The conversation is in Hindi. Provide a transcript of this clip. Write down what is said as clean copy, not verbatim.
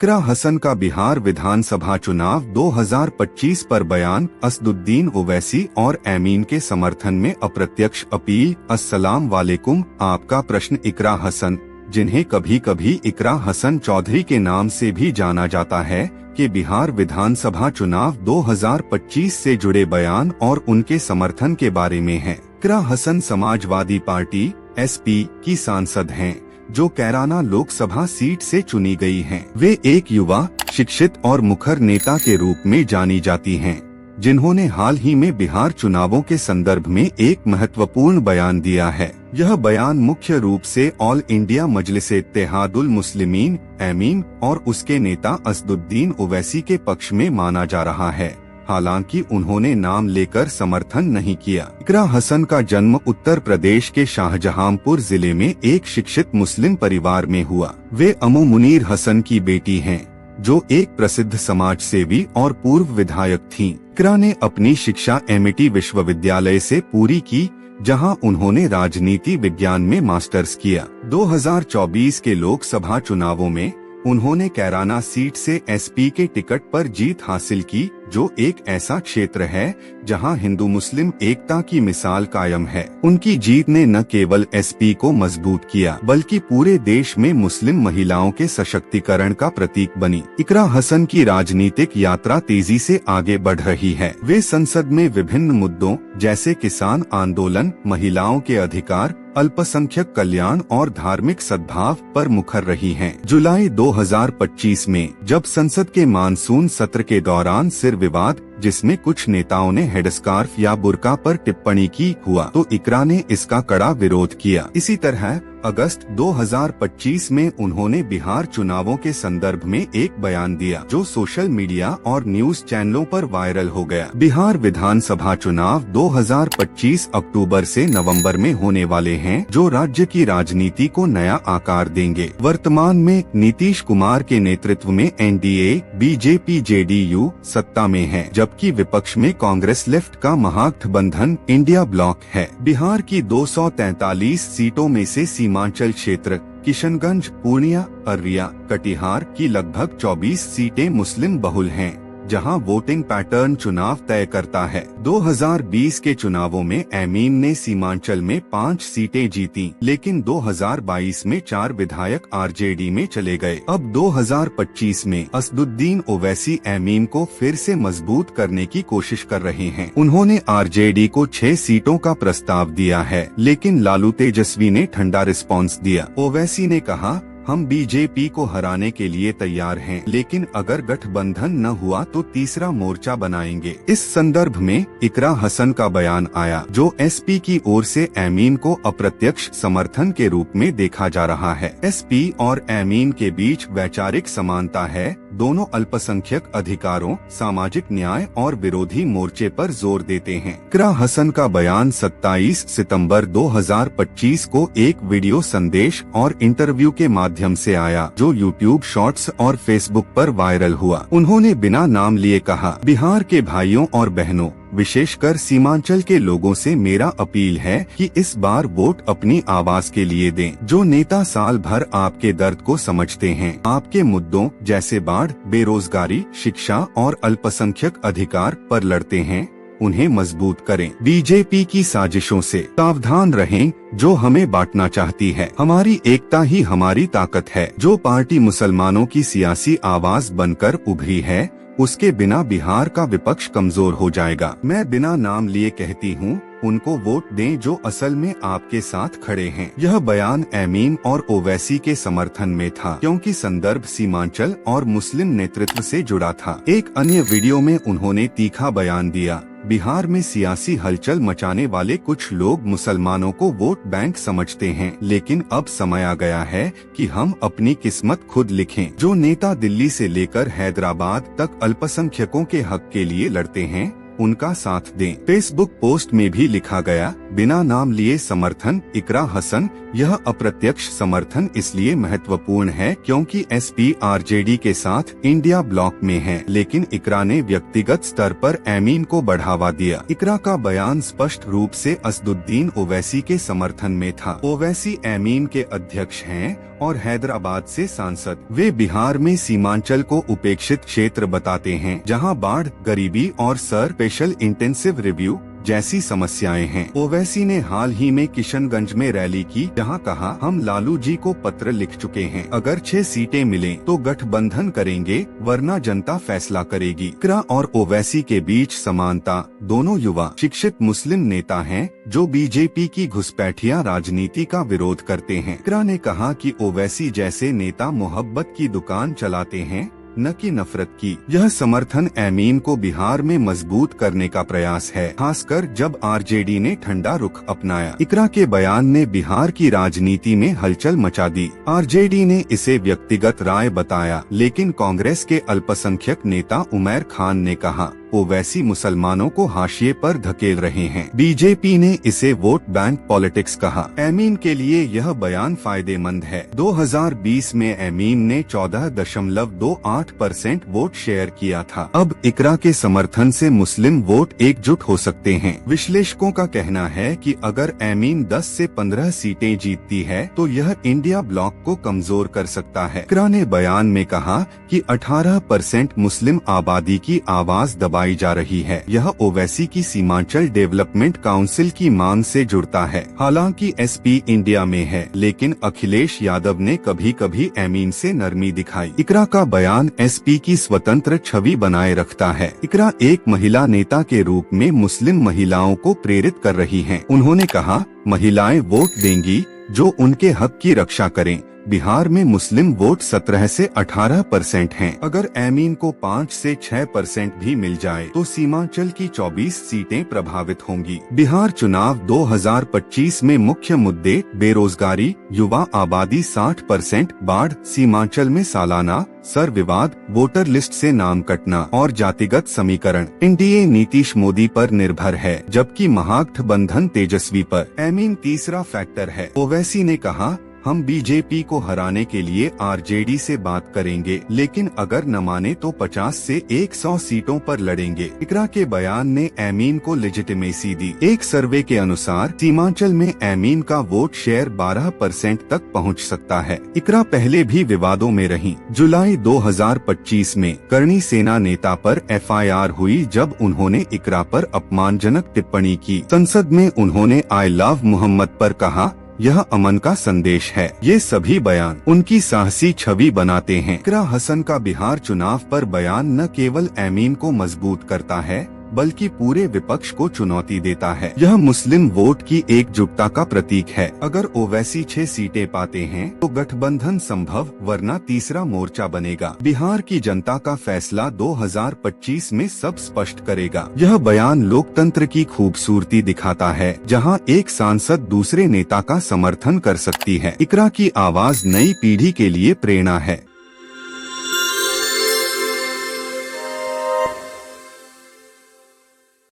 इकरा हसन का बिहार विधानसभा चुनाव 2025 पर बयान। असदुद्दीन ओवैसी और एमीन के समर्थन में अप्रत्यक्ष अपील। अस्सलाम वालेकुम। आपका प्रश्न। इकरा हसन, जिन्हें कभी कभी इकरा हसन चौधरी के नाम से भी जाना जाता है, कि बिहार विधानसभा चुनाव 2025 से जुड़े बयान और उनके समर्थन के बारे में है। इकरा हसन समाजवादी पार्टी (SP) की सांसद हैं, जो कैराना लोकसभा सीट से चुनी गई हैं। वे एक युवा, शिक्षित और मुखर नेता के रूप में जानी जाती हैं, जिन्होंने हाल ही में बिहार चुनावों के संदर्भ में एक महत्वपूर्ण बयान दिया है। यह बयान मुख्य रूप से ऑल इंडिया मजलिस-ए-इत्तेहादुल मुस्लिमीन (एमीन) और उसके नेता असदुद्दीन ओवैसी के पक्ष में माना जा रहा है। हालांकि उन्होंने नाम लेकर समर्थन नहीं किया। इकरा हसन का जन्म उत्तर प्रदेश के शाहजहांपुर जिले में एक शिक्षित मुस्लिम परिवार में हुआ। वे अम्मू मुनीर हसन की बेटी हैं, जो एक प्रसिद्ध समाज सेवी और पूर्व विधायक थीं। इकरा ने अपनी शिक्षा एमिटी विश्वविद्यालय से पूरी की, जहां उन्होंने राजनीति विज्ञान में मास्टर्स किया। 2024 के लोकसभा चुनावों में उन्होंने कैराना सीट से SP के टिकट पर जीत हासिल की, जो एक ऐसा क्षेत्र है जहां हिंदू मुस्लिम एकता की मिसाल कायम है। उनकी जीत ने न केवल SP को मजबूत किया, बल्कि पूरे देश में मुस्लिम महिलाओं के सशक्तिकरण का प्रतीक बनी। इकरा हसन की राजनीतिक यात्रा तेजी से आगे बढ़ रही है। वे संसद में विभिन्न मुद्दों जैसे किसान आंदोलन, महिलाओं के अधिकार, अल्पसंख्यक कल्याण और धार्मिक सद्भाव पर मुखर रही हैं। जुलाई 2025 में जब संसद के मानसून सत्र के दौरान सिर विवाद, जिसमें कुछ नेताओं ने हेडस्कार्फ या बुर्का पर टिप्पणी की हुआ, तो इकरा ने इसका कड़ा विरोध किया। इसी तरह अगस्त 2025 में उन्होंने बिहार चुनावों के संदर्भ में एक बयान दिया, जो सोशल मीडिया और न्यूज चैनलों पर वायरल हो गया। बिहार विधानसभा चुनाव 2025 अक्टूबर से नवंबर में होने वाले हैं, जो राज्य की राजनीति को नया आकार देंगे। वर्तमान में नीतीश कुमार के नेतृत्व में NDA, BJP, JDU सत्ता में है, जबकि विपक्ष में कांग्रेस लेफ्ट का महागठबंधन इंडिया ब्लॉक है। बिहार की 243 सीटों में से सीमांचल क्षेत्र किशनगंज, पूर्णिया, अररिया, कटिहार की लगभग 24 सीटें मुस्लिम बहुल हैं, जहां वोटिंग पैटर्न चुनाव तय करता है। 2020 के चुनावों में एमीन ने सीमांचल में 5 सीटें जीती, लेकिन 2022 में 4 विधायक RJD में चले गए। अब 2025 में असदुद्दीन ओवैसी एमीन को फिर से मजबूत करने की कोशिश कर रहे हैं। उन्होंने RJD को 6 सीटों का प्रस्ताव दिया है, लेकिन लालू तेजस्वी ने ठंडा रिस्पॉन्स दिया। ओवैसी ने कहा, हम BJP को हराने के लिए तैयार हैं, लेकिन अगर गठबंधन न हुआ तो तीसरा मोर्चा बनाएंगे। इस संदर्भ में इकरा हसन का बयान आया, जो SP की ओर से एमीन को अप्रत्यक्ष समर्थन के रूप में देखा जा रहा है। SP और एमीन के बीच वैचारिक समानता है। दोनों अल्पसंख्यक अधिकारों, सामाजिक न्याय और विरोधी मोर्चे पर जोर देते हैं। इकरा हसन का बयान 27 सितंबर 2025 को एक वीडियो संदेश और इंटरव्यू के माध्यम से आया, जो YouTube शॉर्ट्स और Facebook पर वायरल हुआ। उन्होंने बिना नाम लिए कहा, बिहार के भाइयों और बहनों, विशेषकर सीमांचल के लोगों से मेरा अपील है कि इस बार वोट अपनी आवाज के लिए दें। जो नेता साल भर आपके दर्द को समझते हैं, आपके मुद्दों जैसे बाढ़, बेरोजगारी, शिक्षा और अल्पसंख्यक अधिकार पर लड़ते हैं, उन्हें मजबूत करें। BJP की साजिशों से सावधान रहें, जो हमें बांटना चाहती है। हमारी एकता ही हमारी ताकत है। जो पार्टी मुसलमानों की सियासी आवाज बनकर उभरी है, उसके बिना बिहार का विपक्ष कमजोर हो जाएगा। मैं बिना नाम लिए कहती हूँ, उनको वोट दें जो असल में आपके साथ खड़े हैं। यह बयान एमीन और ओवैसी के समर्थन में था, क्योंकि संदर्भ सीमांचल और मुस्लिम नेतृत्व से जुड़ा था। एक अन्य वीडियो में उन्होंने तीखा बयान दिया, बिहार में सियासी हलचल मचाने वाले कुछ लोग मुसलमानों को वोट बैंक समझते हैं, लेकिन अब समय आ गया है कि हम अपनी किस्मत खुद लिखें। जो नेता दिल्ली से लेकर हैदराबाद तक अल्पसंख्यकों के हक के लिए लड़ते हैं, उनका साथ दें। फेसबुक पोस्ट में भी लिखा गया, बिना नाम लिए समर्थन इकरा हसन। यह अप्रत्यक्ष समर्थन इसलिए महत्वपूर्ण है क्योंकि एसपी आरजेडी के साथ इंडिया ब्लॉक में है, लेकिन इकरा ने व्यक्तिगत स्तर पर एमीन को बढ़ावा दिया। इकरा का बयान स्पष्ट रूप से असदुद्दीन ओवैसी के समर्थन में था। ओवैसी एमीन के अध्यक्ष हैं और हैदराबाद से सांसद। वे बिहार में सीमांचल को उपेक्षित क्षेत्र बताते हैं, जहां बाढ़, गरीबी और स्पेशल इंटेंसिव रिव्यू जैसी समस्याएं हैं। ओवैसी ने हाल ही में किशनगंज में रैली की, जहां कहा, हम लालू जी को पत्र लिख चुके हैं, अगर 6 सीटें मिलें तो गठबंधन करेंगे, वरना जनता फैसला करेगी। इकरा और ओवैसी के बीच समानता, दोनों युवा शिक्षित मुस्लिम नेता हैं जो बीजेपी की घुसपैठिया राजनीति का विरोध करते हैं। इकरा ने कहा कि ओवैसी जैसे नेता मोहब्बत की दुकान चलाते हैं, न कि नफरत की। यह समर्थन एमीन को बिहार में मजबूत करने का प्रयास है, खासकर जब आरजेडी ने ठंडा रुख अपनाया। इकरा के बयान ने बिहार की राजनीति में हलचल मचा दी। आरजेडी ने इसे व्यक्तिगत राय बताया, लेकिन कांग्रेस के अल्पसंख्यक नेता उमैर खान ने कहा, ओवैसी मुसलमानों को हाशिए पर धकेल रहे हैं। बीजेपी ने इसे वोट बैंक पॉलिटिक्स कहा। एमीन के लिए यह बयान फायदेमंद है। 2020 में एमीन ने 14.28% वोट शेयर किया था। अब इकरा के समर्थन से मुस्लिम वोट एकजुट हो सकते हैं। विश्लेषकों का कहना है कि अगर एमीन 10 से 15 सीटें जीतती है तो यह इंडिया ब्लॉक को कमजोर कर सकता है। इकरा ने बयान में कहा कि 18% मुस्लिम आबादी की आवाज दबाई जा रही है। यह ओवैसी की सीमांचल डेवलपमेंट काउंसिल की मांग से जुड़ता है। हालांकि एसपी इंडिया में है, लेकिन अखिलेश यादव ने कभी कभी एमीन से नरमी दिखाई। इकरा का बयान एसपी की स्वतंत्र छवि बनाए रखता है। इकरा एक महिला नेता के रूप में मुस्लिम महिलाओं को प्रेरित कर रही हैं। उन्होंने कहा, महिलाएं वोट देंगी जो उनके हक की रक्षा करें। बिहार में मुस्लिम वोट 17 से 18% हैं। अगर एमीन को 5 से 6% भी मिल जाए तो सीमांचल की 24 सीटें प्रभावित होंगी। बिहार चुनाव 2025 में मुख्य मुद्दे बेरोजगारी, युवा आबादी 60%, बाढ़, सीमांचल में सालाना सर विवाद, वोटर लिस्ट से नाम कटना और जातिगत समीकरण। एनडीए नीतीश मोदी पर निर्भर है, जबकि महागठबंधन तेजस्वी पर। एमीन तीसरा फैक्टर है। ओवैसी ने कहा, हम बीजेपी को हराने के लिए आरजेडी से बात करेंगे, लेकिन अगर न माने तो 50 से 100 सीटों पर लड़ेंगे। इकरा के बयान ने एमीन को लेजिटिमेसी दी। एक सर्वे के अनुसार सीमांचल में एमीन का वोट शेयर 12% तक पहुंच सकता है। इकरा पहले भी विवादों में रही। जुलाई 2025 में करणी सेना नेता पर एफआईआर हुई जब उन्होंने इकरा पर अपमानजनक टिप्पणी की। संसद में उन्होंने आई लव मोहम्मद पर कहा, यह अमन का संदेश है। ये सभी बयान उनकी साहसी छवि बनाते हैं। इकरा हसन का बिहार चुनाव पर बयान न केवल एमीन को मजबूत करता है, बल्कि पूरे विपक्ष को चुनौती देता है। यह मुस्लिम वोट की एकजुटता का प्रतीक है। अगर ओवैसी 6 सीटें पाते हैं तो गठबंधन संभव, वरना तीसरा मोर्चा बनेगा। बिहार की जनता का फैसला 2025 में सब स्पष्ट करेगा। यह बयान लोकतंत्र की खूबसूरती दिखाता है, जहां एक सांसद दूसरे नेता का समर्थन कर सकती है। इकरा की आवाज नई पीढ़ी के लिए प्रेरणा है।